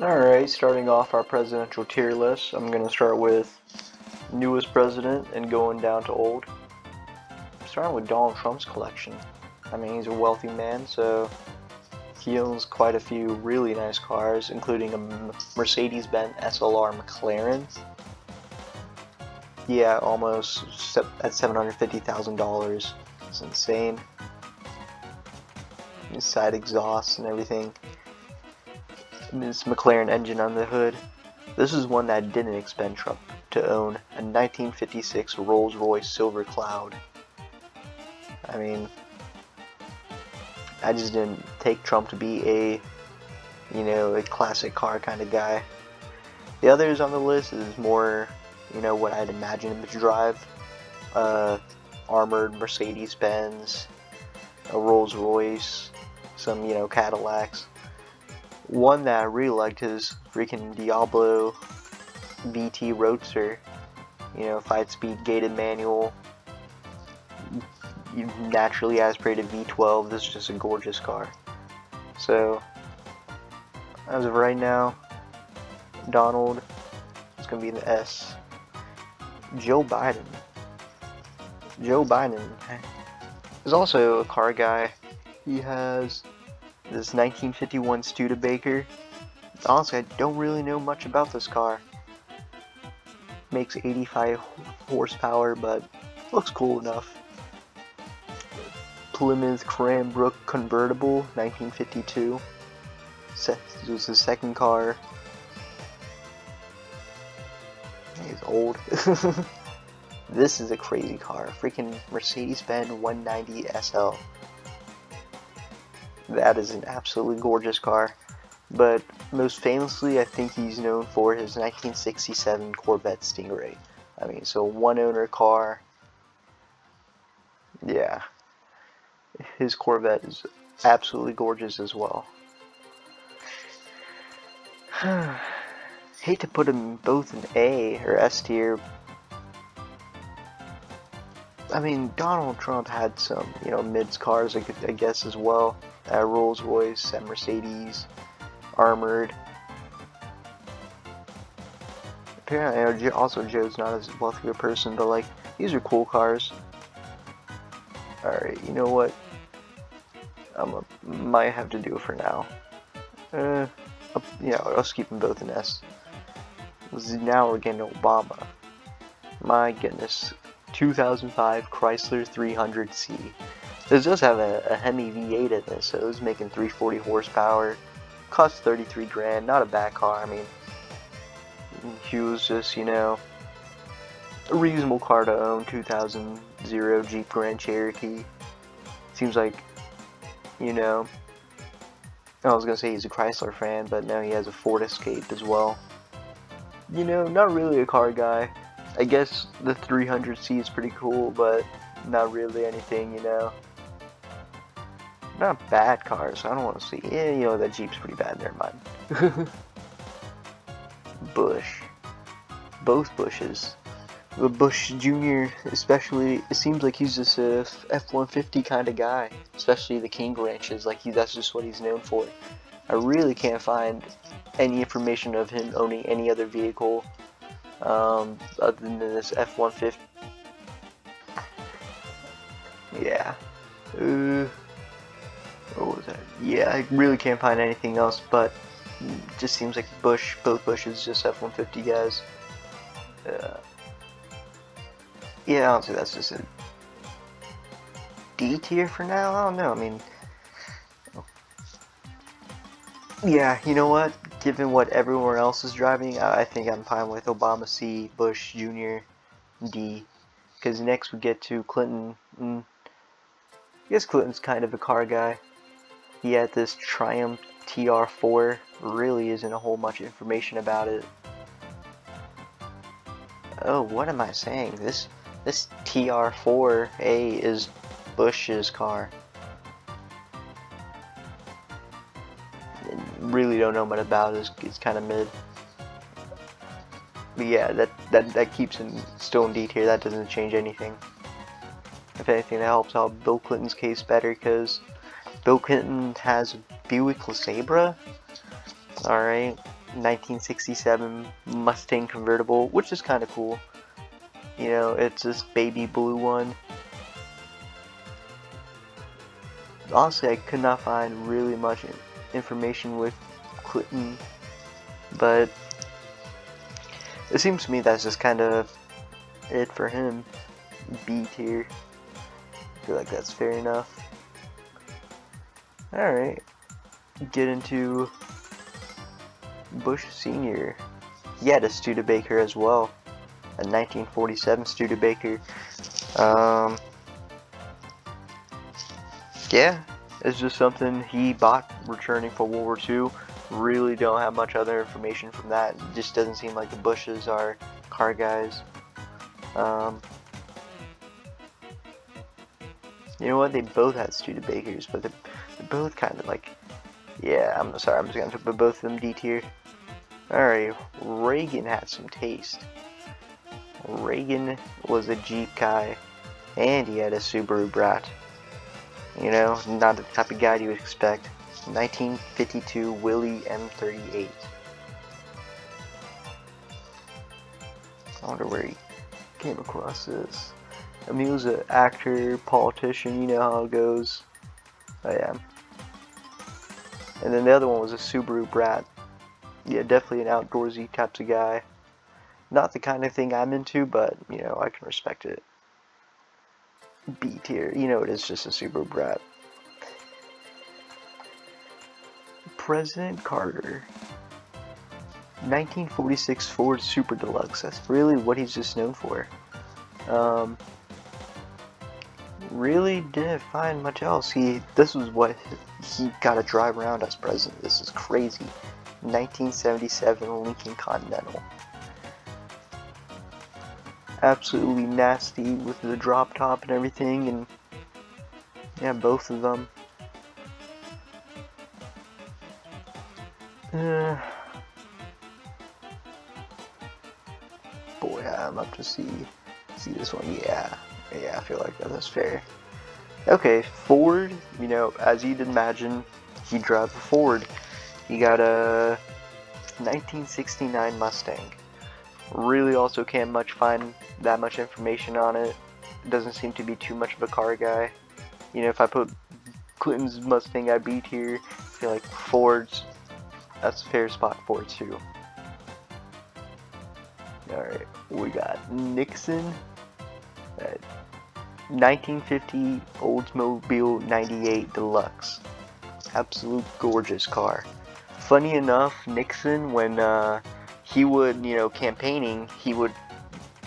Alright, starting off our presidential tier list, I'm going to start with newest president and going down to old. Starting with Donald Trump's collection. I mean, he's a wealthy man, so he owns quite a few really nice cars, including a Mercedes-Benz SLR McLaren. Yeah, almost at $750,000. It's insane. His side exhausts and everything. This McLaren engine on the hood. This is one that didn't expect Trump to own, a 1956 Rolls-Royce Silver Cloud. I mean, I just didn't take Trump to be a classic car kind of guy. The others on the list is more, what I'd imagine him to drive. Armored Mercedes-Benz, a Rolls-Royce, some, Cadillacs. One that I really liked is freaking Diablo VT Roadster. 5-speed gated manual. Naturally aspirated V12. This is just a gorgeous car. So, as of right now, Donald is going to be in the S. Joe Biden. Joe Biden is also a car guy. He has this 1951 Studebaker. Honestly, I don't really know much about this car. Makes 85 horsepower, but looks cool enough. Plymouth Cranbrook convertible, 1952. This was his second car. He's old. This is a crazy car. Freaking Mercedes-Benz 190 SL. That is an absolutely gorgeous car. But most famously, I think he's known for his 1967 Corvette Stingray. I mean, so one-owner car. Yeah. His Corvette is absolutely gorgeous as well. Hate to put them both in A or S tier. I mean, Donald Trump had some, mids cars, I guess, as well. Rolls-Royce, Mercedes, Armored. Apparently, also Joe's not as wealthy a person, but, like, these are cool cars. Alright, you know what? Might have to do it for now. I'll keep them both in S. Now we're getting Obama. My goodness. 2005 Chrysler 300C. This does have a Hemi V8 in this, so it was making 340 horsepower. Cost 33 grand, not a bad car. I mean, he was just, a reasonable car to own. 2000 Jeep Grand Cherokee. Seems like, I was gonna say he's a Chrysler fan, but now he has a Ford Escape as well. Not really a car guy. I guess the 300C is pretty cool, but not really anything, Not bad cars, I don't want to see. Yeah, that Jeep's pretty bad, never mind. Bush. Both Bushes. The Bush Jr. especially, it seems like he's just a F-150 kind of guy. Especially the King Ranches, that's just what he's known for. I really can't find any information of him owning any other vehicle other than this F-150. Yeah. What was that? Yeah, I really can't find anything else, but it just seems like both Bushes just F-150 guys. Yeah, honestly, that's just a D tier for now. I don't know. I mean, yeah, you know what? Given what everyone else is driving, I think I'm fine with Obama C, Bush Jr. D. Because next we get to Clinton. I guess Clinton's kind of a car guy. He had this Triumph TR4. Really isn't a whole much information about it. Oh, what am I saying? This TR4A is Bush's car. Really don't know much about it. It's kind of mid. But yeah, that keeps him still in D tier. That doesn't change anything. If anything, that helps out Bill Clinton's case better, because Bill Clinton has Buick LeSabre. Alright. 1967 Mustang convertible, which is kind of cool. You know, it's this baby blue one. Honestly, I could not find really much information with Clinton, but it seems to me that's just kind of it for him. B tier. I feel like that's fair enough. Alright, get into Bush Sr. He had a Studebaker as well, a 1947 Studebaker. Yeah, it's just something he bought returning for World War II. Really don't have much other information from that. It just doesn't seem like the Bushes are car guys. You know what? They both had Studebakers, but they're both kind of like, yeah. I'm sorry. I'm just gonna put both of them D tier. Alright, Reagan had some taste. Reagan was a Jeep guy, and he had a Subaru Brat. You know, not the type of guy you would expect. 1952 Willys M38. I wonder where he came across this. I mean, he was an actor, politician, you know how it goes. Oh yeah. And then the other one was a Subaru Brat. Yeah, definitely an outdoorsy type of guy. Not the kind of thing I'm into, but, you know, I can respect it. B tier. You know, it is just a Subaru Brat. President Carter. 1946 Ford Super Deluxe. That's really what he's just known for. Really didn't find much else. This was what he got to drive around as president. This is crazy. 1977 Lincoln Continental. Absolutely nasty with the drop top and everything, and yeah, both of them. Boy, I'm up to see this one. Yeah, I feel like that's fair. Okay, Ford. You know, as you'd imagine, he drove a Ford. He got a 1969 Mustang. Really also can't find that much information on it. Doesn't seem to be too much of a car guy. You know, if I put Clinton's Mustang at B tier, I feel like Ford's, that's a fair spot for it too. Alright, we got Nixon. 1950 Oldsmobile 98 Deluxe. Absolute gorgeous car. Funny enough, Nixon, when he would, you know, campaigning, he would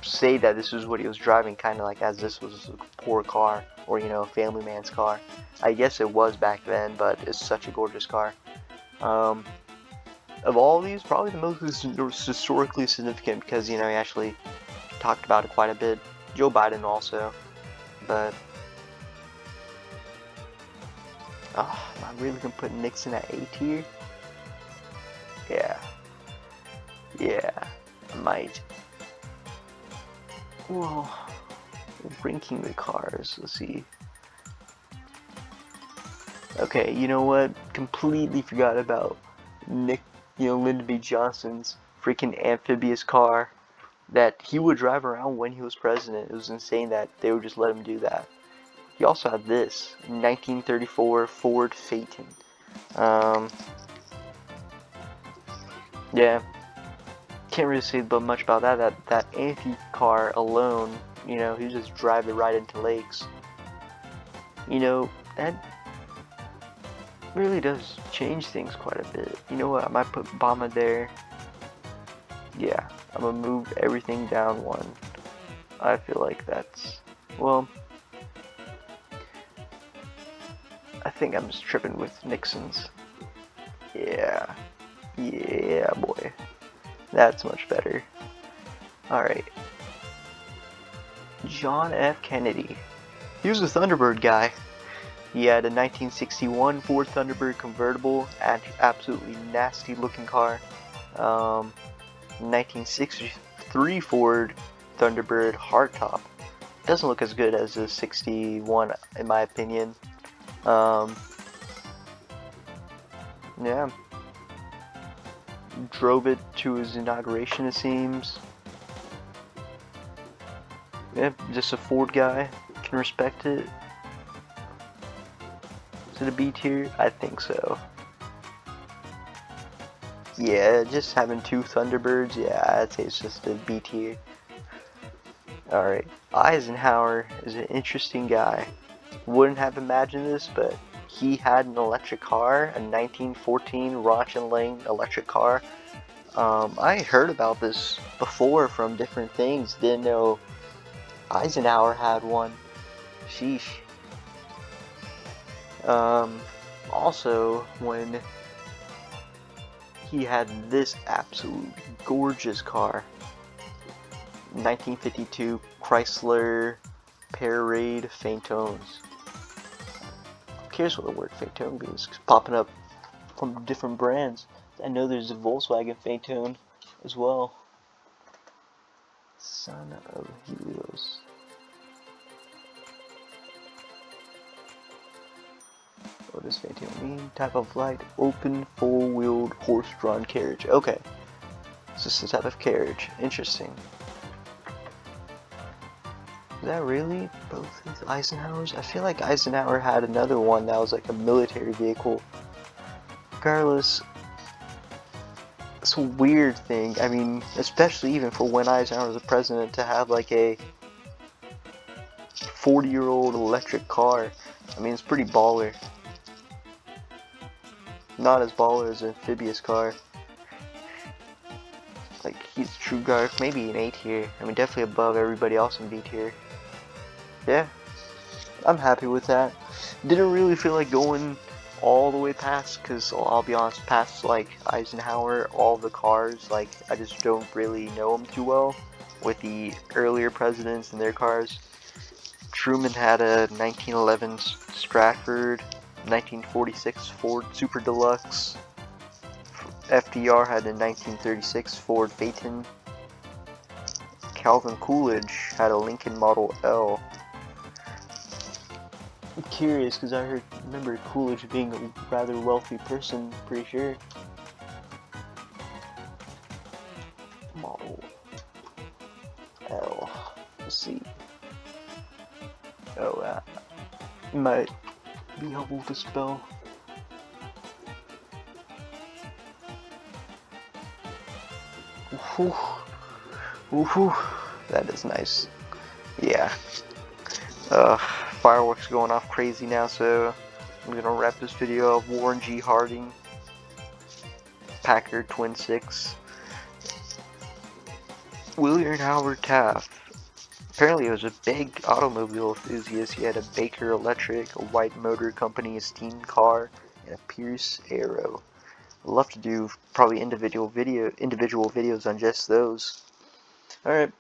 say that this was what he was driving, kind of like as this was a poor car, or, you know, a family man's car. I guess it was back then, but it's such a gorgeous car. Of all these, probably the most historically significant, because, you know, he actually talked about it quite a bit. Joe Biden also, but am I really gonna put Nixon at A tier? Yeah, I might. Well, ranking the cars, let's see. Okay, you know what? Completely forgot about Lyndon B. Johnson's freaking amphibious car that he would drive around when he was president. It was insane that they would just let him do that. He also had this 1934 Ford Phaeton. Yeah, can't really say much about that. That anti-car alone, you know, he just drive it right into lakes. You know, that really does change things quite a bit. You know what? I might put Obama there. Yeah, I'm gonna move everything down one. I feel like that's, well, I think I'm just tripping with Nixon's. Yeah, boy. That's much better. Alright. John F. Kennedy. He was a Thunderbird guy. He had a 1961 Ford Thunderbird convertible, absolutely nasty looking car. 1963 Ford Thunderbird hardtop. Doesn't look as good as the 61 in my opinion. Yeah. drove it to his inauguration, it seems. Yep, just a Ford guy. Can respect it. Is it a B tier? I think so. Yeah, just having two Thunderbirds, yeah, I'd say it's just a B tier. Alright, Eisenhower is an interesting guy. Wouldn't have imagined this, but he had an electric car, a 1914 Roch and Lang electric car. I heard about this before from different things, didn't know Eisenhower had one. Sheesh. Also, when he had this absolute gorgeous car, 1952 Chrysler Parade Phantoms. Who cares what the word Phantom means? It's popping up from different brands. I know there's a Volkswagen Phantom as well. Son of Helios. What does Phantom mean? Type of light, open, four-wheeled, horse-drawn carriage. Okay. It's just a type of carriage. Interesting. Is that really both of Eisenhower's? I feel like Eisenhower had another one that was like a military vehicle. Regardless, it's a weird thing. I mean, especially even for when Eisenhower was a president, to have like a 40-year-old electric car. I mean, it's pretty baller. Not as baller as an amphibious car. Like, he's a true guy. Maybe an A tier. I mean, definitely above everybody else in B tier. Yeah, I'm happy with that. Didn't really feel like going all the way past, because I'll be honest, past like Eisenhower, all the cars, like, I just don't really know them too well with the earlier presidents and their cars. Truman had a 1911 Stratford, 1946 Ford Super Deluxe. FDR had a 1936 Ford Phaeton. Calvin Coolidge had a Lincoln Model L. I'm curious because I remember Coolidge being a rather wealthy person, pretty sure. Model L. Let's see. Oh, might be helpful to spell. Whew. Woohoo. That is nice. Yeah. Fireworks going off crazy now, so I'm gonna wrap this video up. Warren G. Harding, Packard Twin Six, William Howard Taft. Apparently, it was a big automobile enthusiast. He had a Baker Electric, a White Motor Company, a steam car, and a Pierce Arrow. I'd love to do probably individual videos on just those. Alright,